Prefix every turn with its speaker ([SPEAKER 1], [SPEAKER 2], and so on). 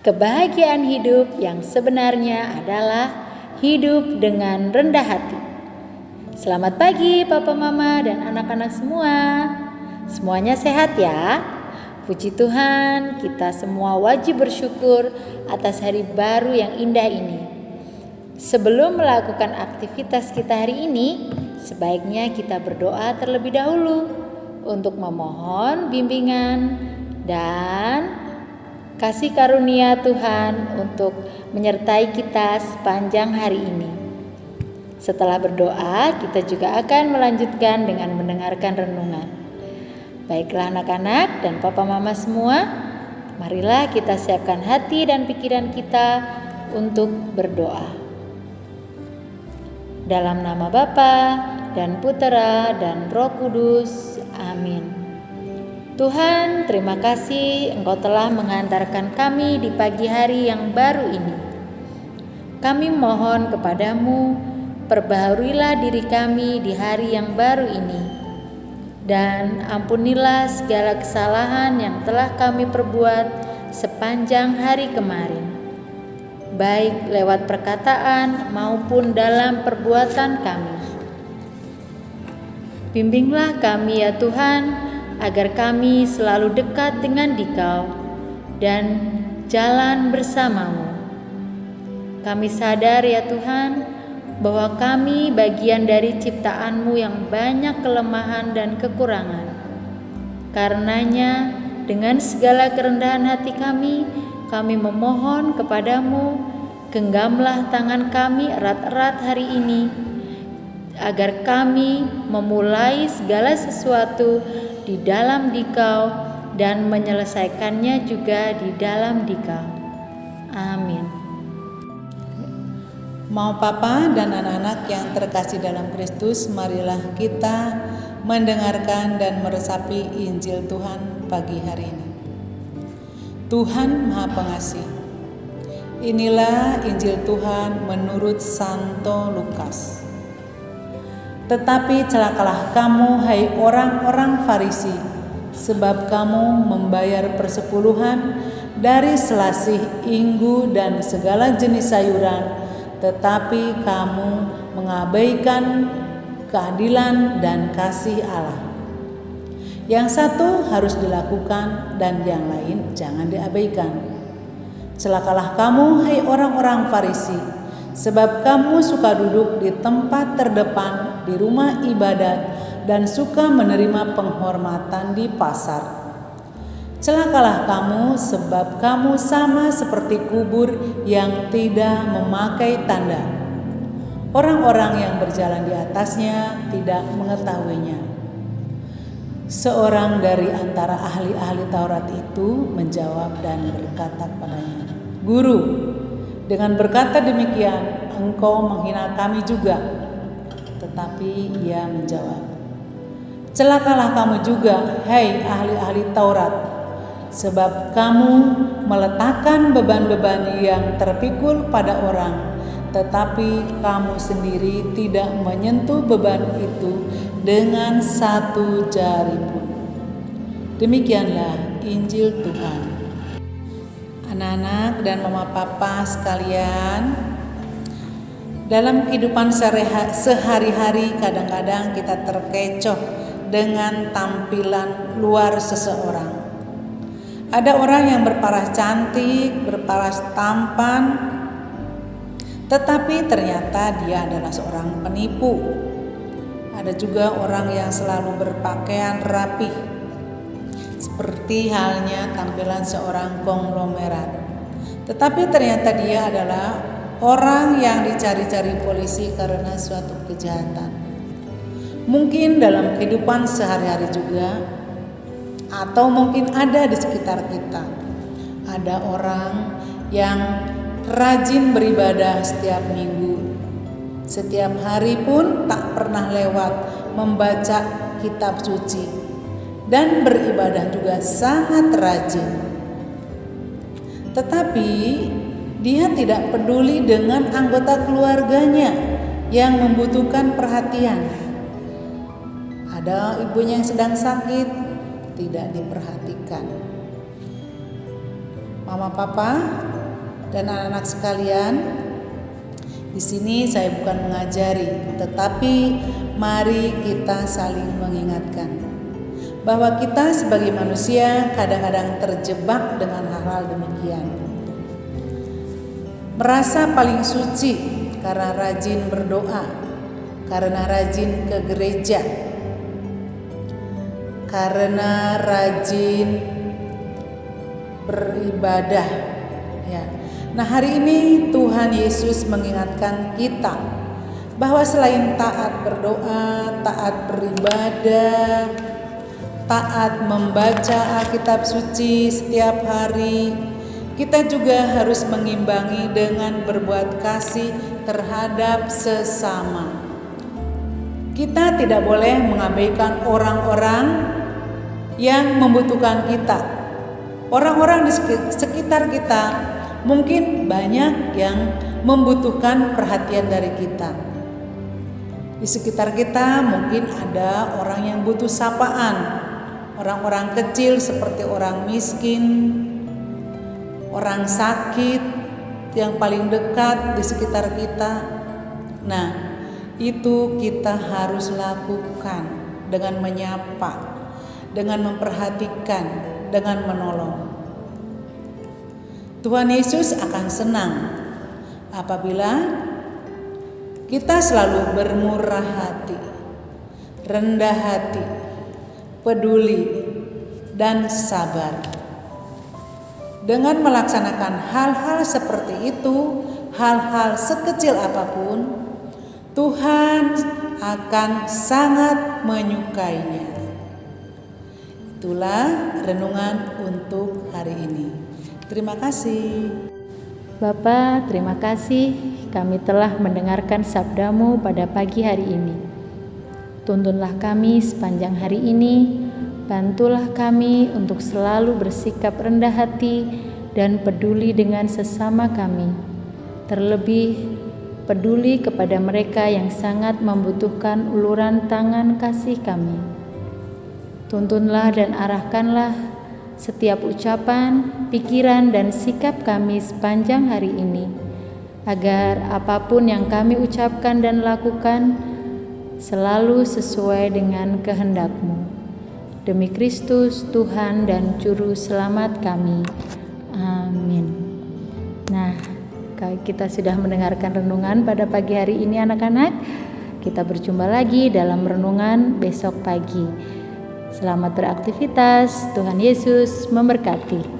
[SPEAKER 1] Kebahagiaan hidup yang sebenarnya adalah hidup dengan rendah hati. Selamat pagi Papa Mama dan anak-anak semua. Semuanya sehat ya? Puji Tuhan, kita semua wajib bersyukur atas hari baru yang indah ini. Sebelum melakukan aktivitas kita hari ini, sebaiknya kita berdoa terlebih dahulu untuk memohon bimbingan dan kasih karunia Tuhan untuk menyertai kita sepanjang hari ini. Setelah berdoa, kita juga akan melanjutkan dengan mendengarkan renungan. Baiklah anak-anak dan Papa Mama semua, marilah kita siapkan hati dan pikiran kita untuk berdoa. Dalam nama Bapa dan Putera dan Roh Kudus. Amin. Tuhan, terima kasih Engkau telah mengantarkan kami di pagi hari yang baru ini. Kami mohon kepadamu, perbaharuilah diri kami di hari yang baru ini. Dan ampunilah segala kesalahan yang telah kami perbuat sepanjang hari kemarin, baik lewat perkataan maupun dalam perbuatan kami. Bimbinglah kami ya Tuhan, agar kami selalu dekat dengan Dikau dan jalan bersamamu. Kami sadar ya Tuhan, bahwa kami bagian dari ciptaan-Mu yang banyak kelemahan dan kekurangan. Karenanya, dengan segala kerendahan hati kami memohon kepadamu, genggamlah tangan kami erat-erat hari ini, agar kami memulai segala sesuatu di dalam Dikau dan menyelesaikannya juga di dalam Dikau. Amin.
[SPEAKER 2] Mau Papa dan anak-anak yang terkasih dalam Kristus, marilah kita mendengarkan dan meresapi Injil Tuhan pagi hari ini. Tuhan Maha Pengasih. Inilah Injil Tuhan menurut Santo Lukas. Tetapi celakalah kamu, hai orang-orang Farisi, sebab kamu membayar persepuluhan dari selasih, inggu, dan segala jenis sayuran, tetapi kamu mengabaikan keadilan dan kasih Allah. Yang satu harus dilakukan dan yang lain jangan diabaikan. Celakalah kamu, hai orang-orang Farisi, sebab kamu suka duduk di tempat terdepan di rumah ibadat dan suka menerima penghormatan di pasar. Celakalah kamu, sebab kamu sama seperti kubur yang tidak memakai tanda. Orang-orang yang berjalan di atasnya tidak mengetahuinya. Seorang dari antara ahli-ahli Taurat itu menjawab dan berkata kepadanya, "Guru, dengan berkata demikian, engkau menghina kami juga." Tetapi ia menjawab, "Celakalah kamu juga, hai ahli-ahli Taurat, sebab kamu meletakkan beban-beban yang terpikul pada orang, tetapi kamu sendiri tidak menyentuh beban itu dengan satu jari pun." Demikianlah Injil Tuhan. Anak-anak dan mama papa sekalian, dalam kehidupan sehari-hari kadang-kadang kita terkecoh dengan tampilan luar seseorang. Ada orang yang berparas cantik, berparas tampan, tetapi ternyata dia adalah seorang penipu. Ada juga orang yang selalu berpakaian rapi, seperti halnya tampilan seorang konglomerat. Tetapi ternyata dia adalah orang yang dicari-cari polisi karena suatu kejahatan. Mungkin dalam kehidupan sehari-hari juga, atau mungkin ada di sekitar kita. Ada orang yang rajin beribadah setiap minggu, setiap hari pun tak pernah lewat membaca kitab suci, dan beribadah juga sangat rajin. Tetapi dia tidak peduli dengan anggota keluarganya yang membutuhkan perhatian. Ada ibunya yang sedang sakit, tidak diperhatikan. Mama papa dan anak-anak sekalian, di sini saya bukan mengajari, tetapi mari kita saling mengingatkan bahwa kita sebagai manusia kadang-kadang terjebak dengan hal-hal demikian. Merasa paling suci karena rajin berdoa, karena rajin ke gereja, karena rajin beribadah, ya. Nah, hari ini Tuhan Yesus mengingatkan kita bahwa selain taat berdoa, taat beribadah, taat membaca Alkitab suci setiap hari, kita juga harus mengimbangi dengan berbuat kasih terhadap sesama. Kita tidak boleh mengabaikan orang-orang yang membutuhkan kita. Orang-orang di sekitar kita mungkin banyak yang membutuhkan perhatian dari kita. Di sekitar kita mungkin ada orang yang butuh sapaan, orang-orang kecil seperti orang miskin, orang sakit yang paling dekat di sekitar kita. Nah, itu kita harus lakukan dengan menyapa, dengan memperhatikan, dengan menolong. Tuhan Yesus akan senang apabila kita selalu bermurah hati, rendah hati, peduli, dan sabar. Dengan melaksanakan hal-hal seperti itu, hal-hal sekecil apapun, Tuhan akan sangat menyukainya. Itulah renungan untuk hari ini. Terima kasih.
[SPEAKER 1] Bapa, terima kasih kami telah mendengarkan sabda-Mu pada pagi hari ini. Tuntunlah kami sepanjang hari ini, bantulah kami untuk selalu bersikap rendah hati dan peduli dengan sesama kami. Terlebih peduli kepada mereka yang sangat membutuhkan uluran tangan kasih kami. Tuntunlah dan arahkanlah setiap ucapan, pikiran, dan sikap kami sepanjang hari ini, agar apapun yang kami ucapkan dan lakukan selalu sesuai dengan kehendak-Mu. Demi Kristus, Tuhan dan Juru Selamat kami. Amin. Nah, kita sudah mendengarkan renungan pada pagi hari ini anak-anak. Kita berjumpa lagi dalam renungan besok pagi. Selamat beraktivitas, Tuhan Yesus memberkati.